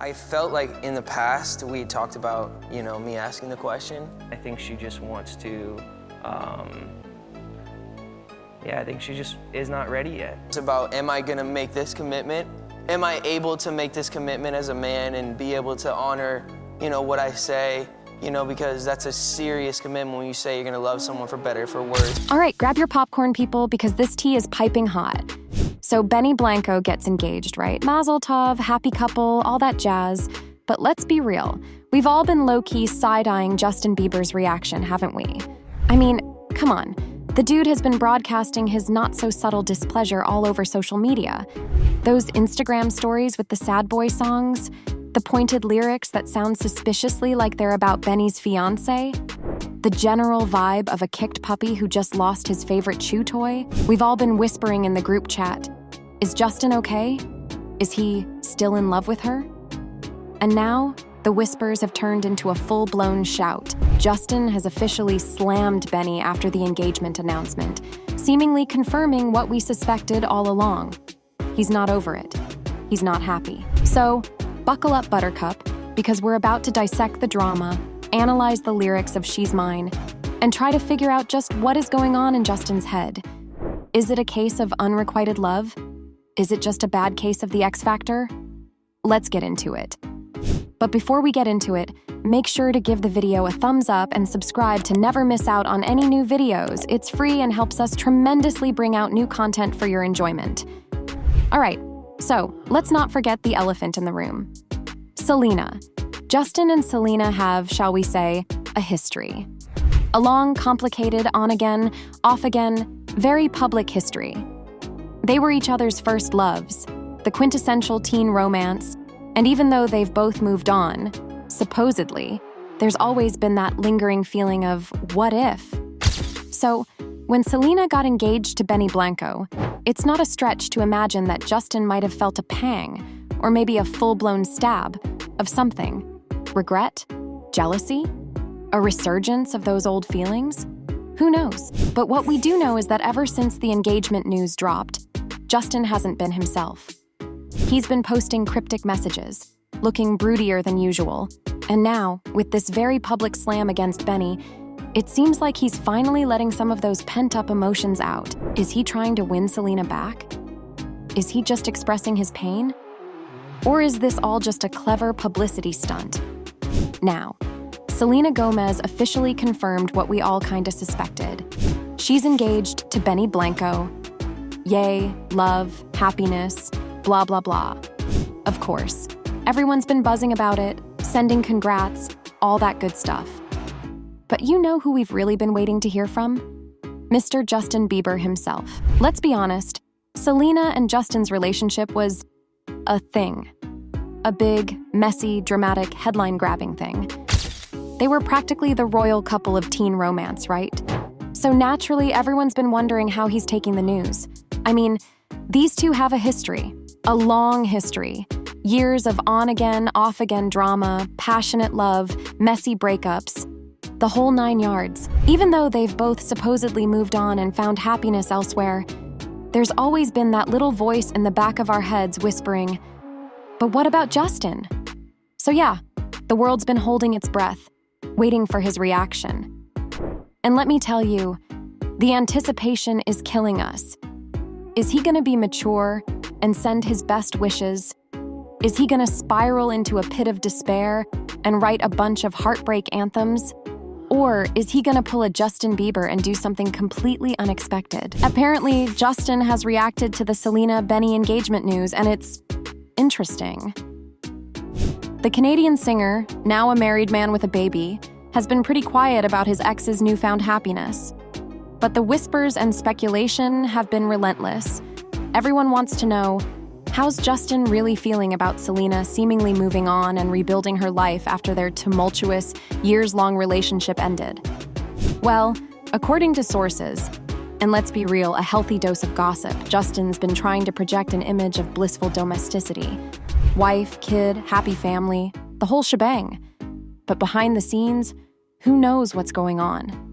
I felt like in the past we talked about, me asking the question. I think she just wants to, I think she just is not ready yet. It's about, am I gonna make this commitment? Am I able to make this commitment as a man and be able to honor, what I say? Because that's a serious commitment when you say you're gonna love someone for better, for worse. All right, grab your popcorn, people, because this tea is piping hot. So Benny Blanco gets engaged, right? Mazel tov, happy couple, all that jazz. But let's be real. We've all been low-key side-eyeing Justin Bieber's reaction, haven't we? I mean, come on. The dude has been broadcasting his not-so-subtle displeasure all over social media. Those Instagram stories with the sad boy songs, the pointed lyrics that sound suspiciously like they're about Benny's fiancé, the general vibe of a kicked puppy who just lost his favorite chew toy. We've all been whispering in the group chat, is Justin okay? Is he still in love with her? And now, the whispers have turned into a full-blown shout. Justin has officially slammed Benny after the engagement announcement, seemingly confirming what we suspected all along. He's not over it. He's not happy. So, buckle up, Buttercup, because we're about to dissect the drama, analyze the lyrics of She's Mine, and try to figure out just what is going on in Justin's head. Is it a case of unrequited love? Is it just a bad case of the X Factor? Let's get into it. But before we get into it, make sure to give the video a thumbs up and subscribe to never miss out on any new videos. It's free and helps us tremendously bring out new content for your enjoyment. All right, so let's not forget the elephant in the room. Selena. Justin and Selena have, shall we say, a history. A long, complicated, on-again, off-again, very public history. They were each other's first loves, the quintessential teen romance, and even though they've both moved on, supposedly, there's always been that lingering feeling of what if? So, when Selena got engaged to Benny Blanco, it's not a stretch to imagine that Justin might have felt a pang, or maybe a full-blown stab, of something. Regret? Jealousy? A resurgence of those old feelings? Who knows? But what we do know is that ever since the engagement news dropped, Justin hasn't been himself. He's been posting cryptic messages, looking broodier than usual, and now, with this very public slam against Benny, it seems like he's finally letting some of those pent-up emotions out. Is he trying to win Selena back? Is he just expressing his pain? Or is this all just a clever publicity stunt? Now, Selena Gomez officially confirmed what we all kinda suspected. She's engaged to Benny Blanco. Yay, love, happiness, blah, blah, blah. Of course, everyone's been buzzing about it, sending congrats, all that good stuff. But you know who we've really been waiting to hear from? Mr. Justin Bieber himself. Let's be honest, Selena and Justin's relationship was a thing. A big, messy, dramatic, headline-grabbing thing. They were practically the royal couple of teen romance, right? So naturally, everyone's been wondering how he's taking the news. I mean, these two have a history. A long history. Years of on-again, off-again drama, passionate love, messy breakups. The whole 9 yards. Even though they've both supposedly moved on and found happiness elsewhere, there's always been that little voice in the back of our heads whispering, but what about Justin? So yeah, the world's been holding its breath, waiting for his reaction. And let me tell you, the anticipation is killing us. Is he gonna be mature and send his best wishes? Is he gonna spiral into a pit of despair and write a bunch of heartbreak anthems? Or is he gonna pull a Justin Bieber and do something completely unexpected? Apparently, Justin has reacted to the Selena-Benny engagement news, and it's interesting. The Canadian singer, now a married man with a baby, has been pretty quiet about his ex's newfound happiness. But the whispers and speculation have been relentless. Everyone wants to know, how's Justin really feeling about Selena seemingly moving on and rebuilding her life after their tumultuous, years-long relationship ended? Well, according to sources, and let's be real, a healthy dose of gossip, Justin's been trying to project an image of blissful domesticity. Wife, kid, happy family, the whole shebang. But behind the scenes, who knows what's going on?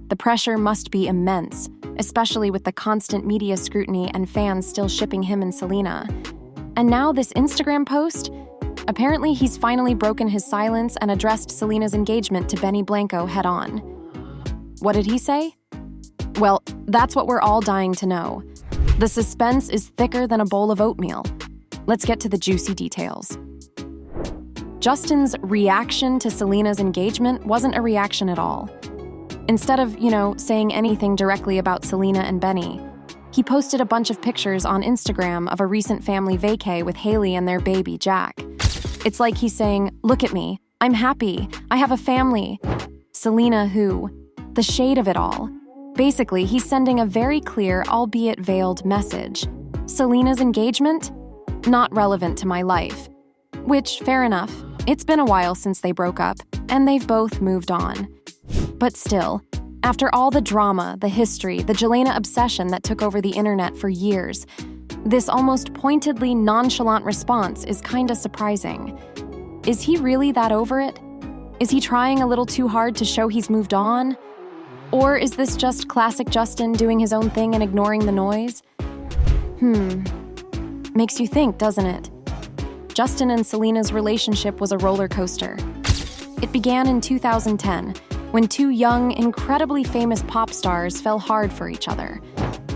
The pressure must be immense, especially with the constant media scrutiny and fans still shipping him and Selena. And now this Instagram post, Apparently, he's finally broken his silence and addressed Selena's engagement to Benny Blanco head-on. What did he say? Well, that's what we're all dying to know. The suspense is thicker than a bowl of oatmeal. Let's get to the juicy details. Justin's reaction to Selena's engagement wasn't a reaction at all. Instead of, saying anything directly about Selena and Benny, he posted a bunch of pictures on Instagram of a recent family vacay with Haley and their baby, Jack. It's like he's saying, "Look at me. I'm happy. I have a family." Selena who? The shade of it all. Basically, he's sending a very clear, albeit veiled message. Selena's engagement? Not relevant to my life. Which, fair enough. It's been a while since they broke up, and they've both moved on. But still, after all the drama, the history, the Jelena obsession that took over the internet for years, this almost pointedly nonchalant response is kinda surprising. Is he really that over it? Is he trying a little too hard to show he's moved on? Or is this just classic Justin doing his own thing and ignoring the noise? Makes you think, doesn't it? Justin and Selena's relationship was a roller coaster. It began in 2010, when two young, incredibly famous pop stars fell hard for each other.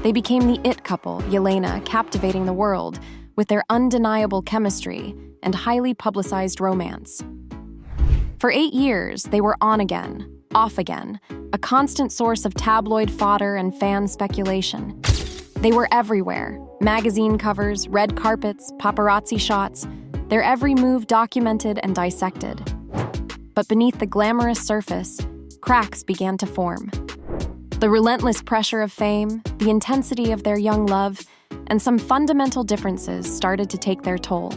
They became the it couple, Jelena, captivating the world with their undeniable chemistry and highly publicized romance. For 8 years, they were on again, off again, a constant source of tabloid fodder and fan speculation. They were everywhere: magazine covers, red carpets, paparazzi shots, their every move documented and dissected. But beneath the glamorous surface, cracks began to form. The relentless pressure of fame, the intensity of their young love, and some fundamental differences started to take their toll.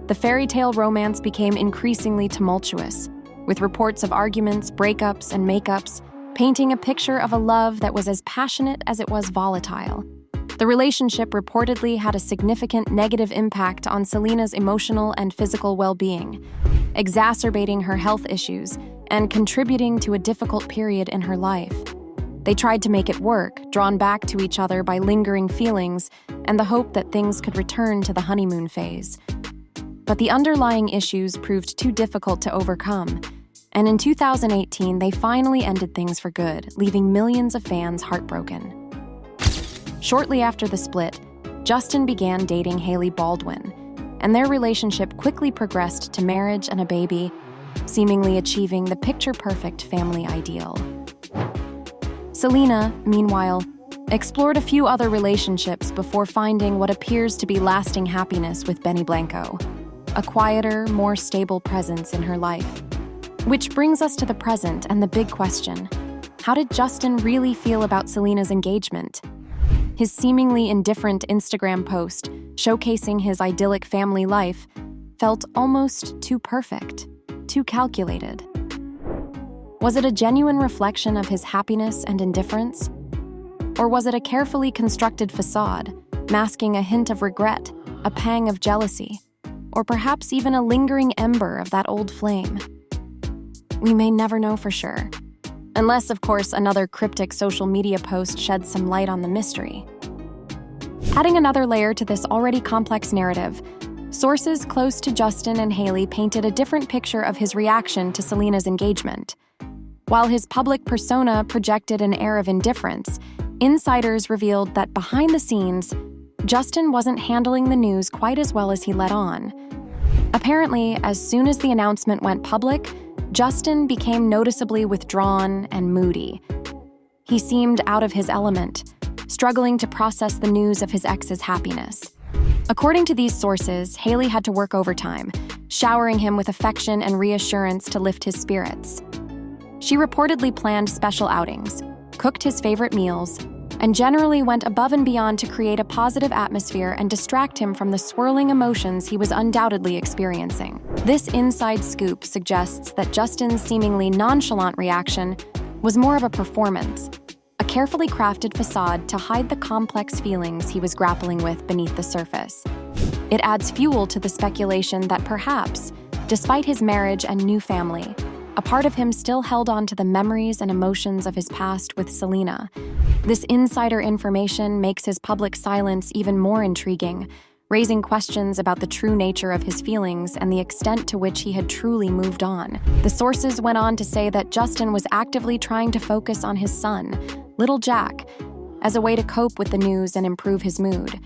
The fairy tale romance became increasingly tumultuous, with reports of arguments, breakups, and makeups, painting a picture of a love that was as passionate as it was volatile. The relationship reportedly had a significant negative impact on Selena's emotional and physical well-being, exacerbating her health issues and contributing to a difficult period in her life. They tried to make it work, drawn back to each other by lingering feelings and the hope that things could return to the honeymoon phase. But the underlying issues proved too difficult to overcome, and in 2018, they finally ended things for good, leaving millions of fans heartbroken. Shortly after the split, Justin began dating Haley Baldwin, and their relationship quickly progressed to marriage and a baby, seemingly achieving the picture-perfect family ideal. Selena, meanwhile, explored a few other relationships before finding what appears to be lasting happiness with Benny Blanco, a quieter, more stable presence in her life. Which brings us to the present and the big question: how did Justin really feel about Selena's engagement? His seemingly indifferent Instagram post, showcasing his idyllic family life, felt almost too perfect, too calculated. Was it a genuine reflection of his happiness and indifference? Or was it a carefully constructed facade, masking a hint of regret, a pang of jealousy, or perhaps even a lingering ember of that old flame? We may never know for sure. Unless, of course, another cryptic social media post sheds some light on the mystery. Adding another layer to this already complex narrative, sources close to Justin and Haley painted a different picture of his reaction to Selena's engagement. While his public persona projected an air of indifference, insiders revealed that behind the scenes, Justin wasn't handling the news quite as well as he let on. Apparently, as soon as the announcement went public, Justin became noticeably withdrawn and moody. He seemed out of his element, struggling to process the news of his ex's happiness. According to these sources, Haley had to work overtime, showering him with affection and reassurance to lift his spirits. She reportedly planned special outings, cooked his favorite meals, and generally went above and beyond to create a positive atmosphere and distract him from the swirling emotions he was undoubtedly experiencing. This inside scoop suggests that Justin's seemingly nonchalant reaction was more of a performance, a carefully crafted facade to hide the complex feelings he was grappling with beneath the surface. It adds fuel to the speculation that perhaps, despite his marriage and new family, a part of him still held on to the memories and emotions of his past with Selena. This insider information makes his public silence even more intriguing, raising questions about the true nature of his feelings and the extent to which he had truly moved on. The sources went on to say that Justin was actively trying to focus on his son, little Jack, as a way to cope with the news and improve his mood.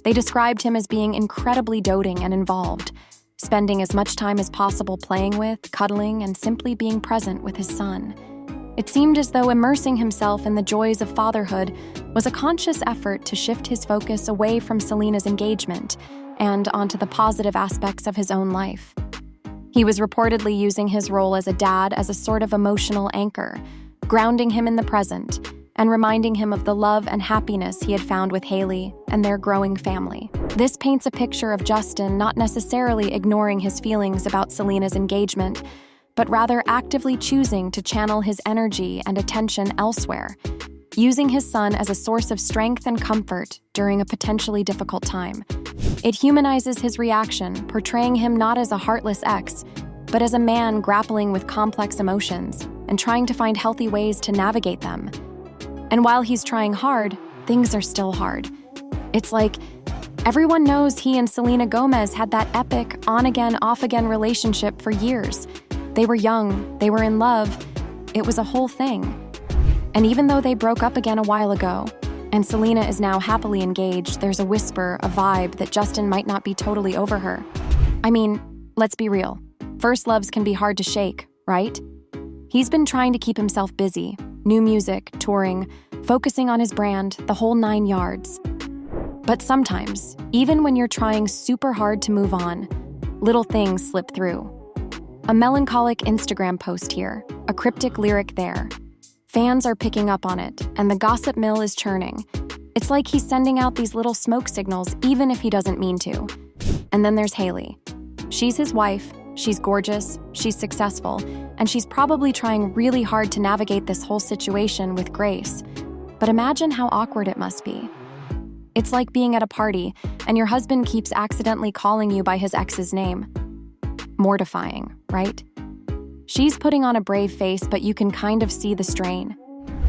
They described him as being incredibly doting and involved, spending as much time as possible playing with, cuddling, and simply being present with his son. It seemed as though immersing himself in the joys of fatherhood was a conscious effort to shift his focus away from Selena's engagement and onto the positive aspects of his own life. He was reportedly using his role as a dad as a sort of emotional anchor, grounding him in the present and reminding him of the love and happiness he had found with Haley and their growing family. This paints a picture of Justin not necessarily ignoring his feelings about Selena's engagement, but rather actively choosing to channel his energy and attention elsewhere, using his son as a source of strength and comfort during a potentially difficult time. It humanizes his reaction, portraying him not as a heartless ex, but as a man grappling with complex emotions and trying to find healthy ways to navigate them. And while he's trying hard, things are still hard. It's like everyone knows he and Selena Gomez had that epic on-again, off-again relationship for years. They were young, they were in love, it was a whole thing. And even though they broke up again a while ago, and Selena is now happily engaged, there's a whisper, a vibe that Justin might not be totally over her. I mean, let's be real. First loves can be hard to shake, right? He's been trying to keep himself busy, new music, touring, focusing on his brand, the whole 9 yards. But sometimes, even when you're trying super hard to move on, little things slip through. A melancholic Instagram post here, a cryptic lyric there. Fans are picking up on it, and the gossip mill is churning. It's like he's sending out these little smoke signals even if he doesn't mean to. And then there's Haley. She's his wife, she's gorgeous, she's successful, and she's probably trying really hard to navigate this whole situation with grace. But imagine how awkward it must be. It's like being at a party, and your husband keeps accidentally calling you by his ex's name. Mortifying, right? She's putting on a brave face, but you can kind of see the strain.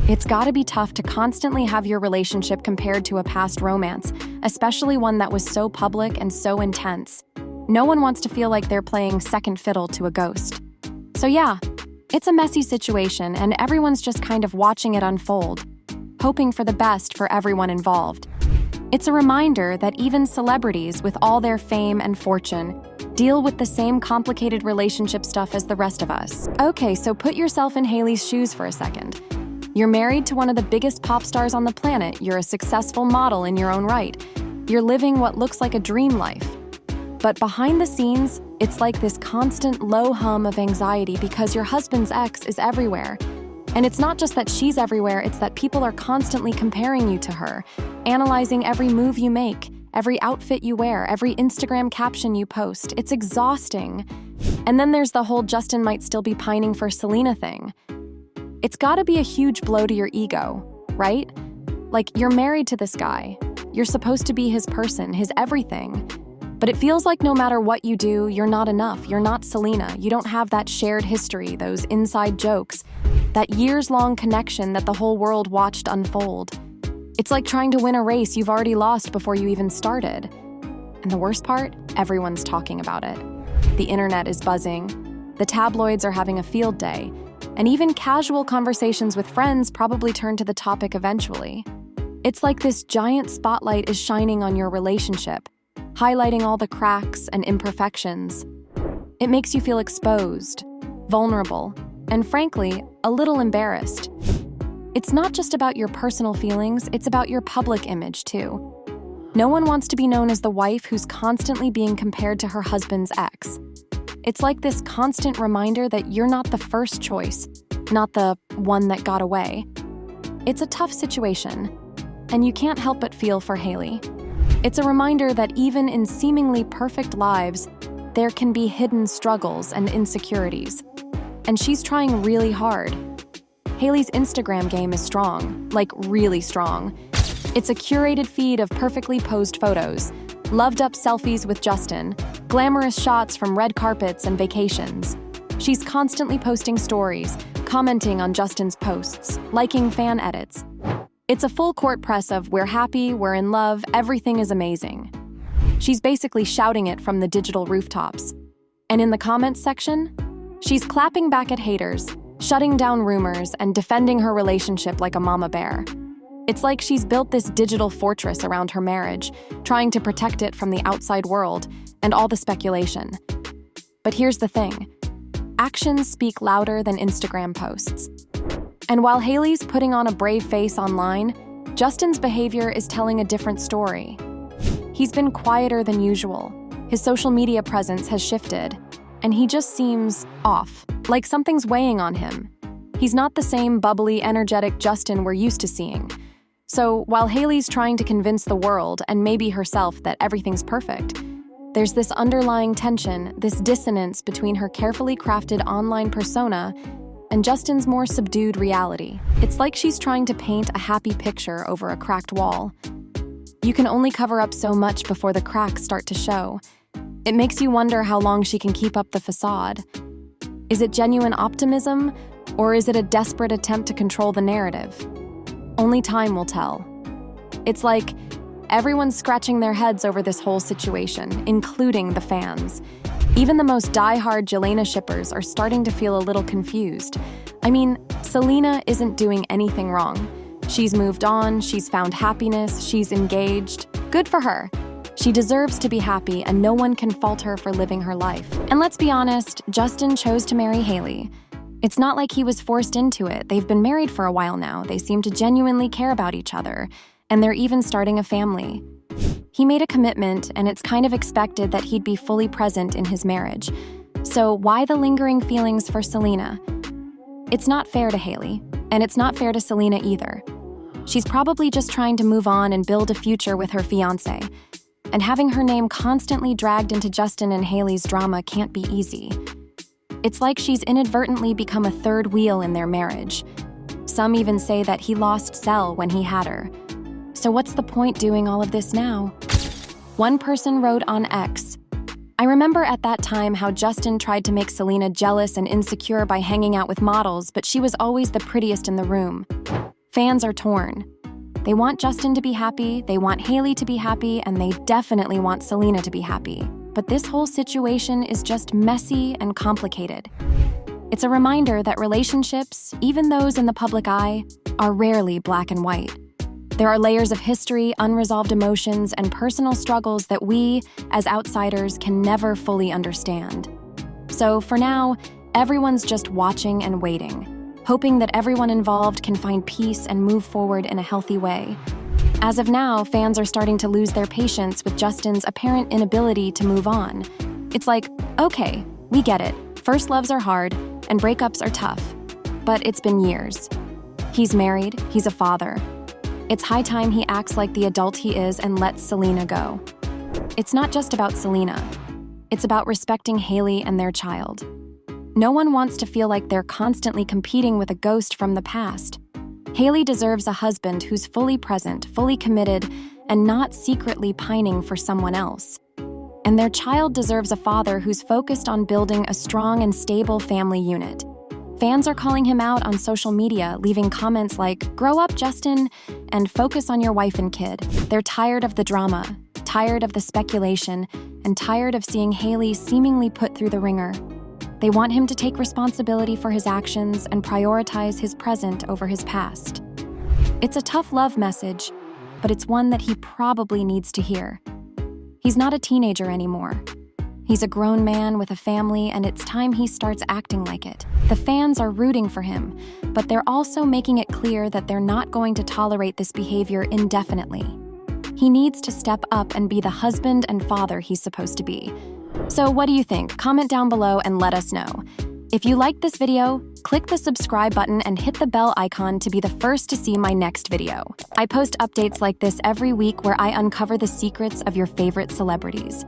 It's gotta be tough to constantly have your relationship compared to a past romance, especially one that was so public and so intense. No one wants to feel like they're playing second fiddle to a ghost. So yeah, it's a messy situation, and everyone's just kind of watching it unfold, hoping for the best for everyone involved. It's a reminder that even celebrities, with all their fame and fortune, deal with the same complicated relationship stuff as the rest of us. Okay, so put yourself in Haley's shoes for a second. You're married to one of the biggest pop stars on the planet. You're a successful model in your own right. You're living what looks like a dream life. But behind the scenes, it's like this constant low hum of anxiety because your husband's ex is everywhere. And it's not just that she's everywhere, it's that people are constantly comparing you to her, analyzing every move you make, every outfit you wear, every Instagram caption you post. It's exhausting. And then there's the whole Justin might still be pining for Selena thing. It's gotta be a huge blow to your ego, right? Like, you're married to this guy. You're supposed to be his person, his everything. But it feels like no matter what you do, you're not enough. You're not Selena. You don't have that shared history, those inside jokes, that years-long connection that the whole world watched unfold. It's like trying to win a race you've already lost before you even started. And the worst part? Everyone's talking about it. The internet is buzzing. The tabloids are having a field day. And even casual conversations with friends probably turn to the topic eventually. It's like this giant spotlight is shining on your relationship, highlighting all the cracks and imperfections. It makes you feel exposed, vulnerable, and frankly, a little embarrassed. It's not just about your personal feelings, it's about your public image too. No one wants to be known as the wife who's constantly being compared to her husband's ex. It's like this constant reminder that you're not the first choice, not the one that got away. It's a tough situation, and you can't help but feel for Haley. It's a reminder that even in seemingly perfect lives, there can be hidden struggles and insecurities. And she's trying really hard. Haley's Instagram game is strong, like really strong. It's a curated feed of perfectly posed photos, loved-up selfies with Justin, glamorous shots from red carpets and vacations. She's constantly posting stories, commenting on Justin's posts, liking fan edits. It's a full court press of we're happy, we're in love, everything is amazing. She's basically shouting it from the digital rooftops. And in the comments section, she's clapping back at haters, shutting down rumors, and defending her relationship like a mama bear. It's like she's built this digital fortress around her marriage, trying to protect it from the outside world and all the speculation. But here's the thing. Actions speak louder than Instagram posts. And while Hailey's putting on a brave face online, Justin's behavior is telling a different story. He's been quieter than usual. His social media presence has shifted, and he just seems off, like something's weighing on him. He's not the same bubbly, energetic Justin we're used to seeing. So while Hailey's trying to convince the world, and maybe herself, that everything's perfect, there's this underlying tension, this dissonance between her carefully crafted online persona and Justin's more subdued reality. It's like she's trying to paint a happy picture over a cracked wall. You can only cover up so much before the cracks start to show. It makes you wonder how long she can keep up the facade. Is it genuine optimism, or is it a desperate attempt to control the narrative? Only time will tell. It's like everyone's scratching their heads over this whole situation, including the fans. Even the most die-hard Jelena shippers are starting to feel a little confused. I mean, Selena isn't doing anything wrong. She's moved on, she's found happiness, she's engaged. Good for her. She deserves to be happy, and no one can fault her for living her life. And let's be honest, Justin chose to marry Hailey. It's not like he was forced into it. They've been married for a while now. They seem to genuinely care about each other, and they're even starting a family. He made a commitment, and it's kind of expected that he'd be fully present in his marriage. So why the lingering feelings for Selena? It's not fair to Hailey, and it's not fair to Selena either. She's probably just trying to move on and build a future with her fiancé. And having her name constantly dragged into Justin and Hailey's drama can't be easy. It's like she's inadvertently become a third wheel in their marriage. Some even say that he lost Sel when he had her. So what's the point doing all of this now? One person wrote on X, "I remember at that time how Justin tried to make Selena jealous and insecure by hanging out with models, but she was always the prettiest in the room." Fans are torn. They want Justin to be happy, they want Hailey to be happy, and they definitely want Selena to be happy. But this whole situation is just messy and complicated. It's a reminder that relationships, even those in the public eye, are rarely black and white. There are layers of history, unresolved emotions, and personal struggles that we, as outsiders, can never fully understand. So for now, everyone's just watching and waiting, hoping that everyone involved can find peace and move forward in a healthy way. As of now, fans are starting to lose their patience with Justin's apparent inability to move on. It's like, okay, we get it. First loves are hard, and breakups are tough. But it's been years. He's married, he's a father. It's high time he acts like the adult he is and lets Selena go. It's not just about Selena. It's about respecting Hailey and their child. No one wants to feel like they're constantly competing with a ghost from the past. Hailey deserves a husband who's fully present, fully committed, and not secretly pining for someone else. And their child deserves a father who's focused on building a strong and stable family unit. Fans are calling him out on social media, leaving comments like, "Grow up, Justin," and "Focus on your wife and kid." They're tired of the drama, tired of the speculation, and tired of seeing Hailey seemingly put through the ringer. They want him to take responsibility for his actions and prioritize his present over his past. It's a tough love message, but it's one that he probably needs to hear. He's not a teenager anymore. He's a grown man with a family, and it's time he starts acting like it. The fans are rooting for him, but they're also making it clear that they're not going to tolerate this behavior indefinitely. He needs to step up and be the husband and father he's supposed to be. So what do you think? Comment down below and let us know. If you liked this video, click the subscribe button and hit the bell icon to be the first to see my next video. I post updates like this every week where I uncover the secrets of your favorite celebrities.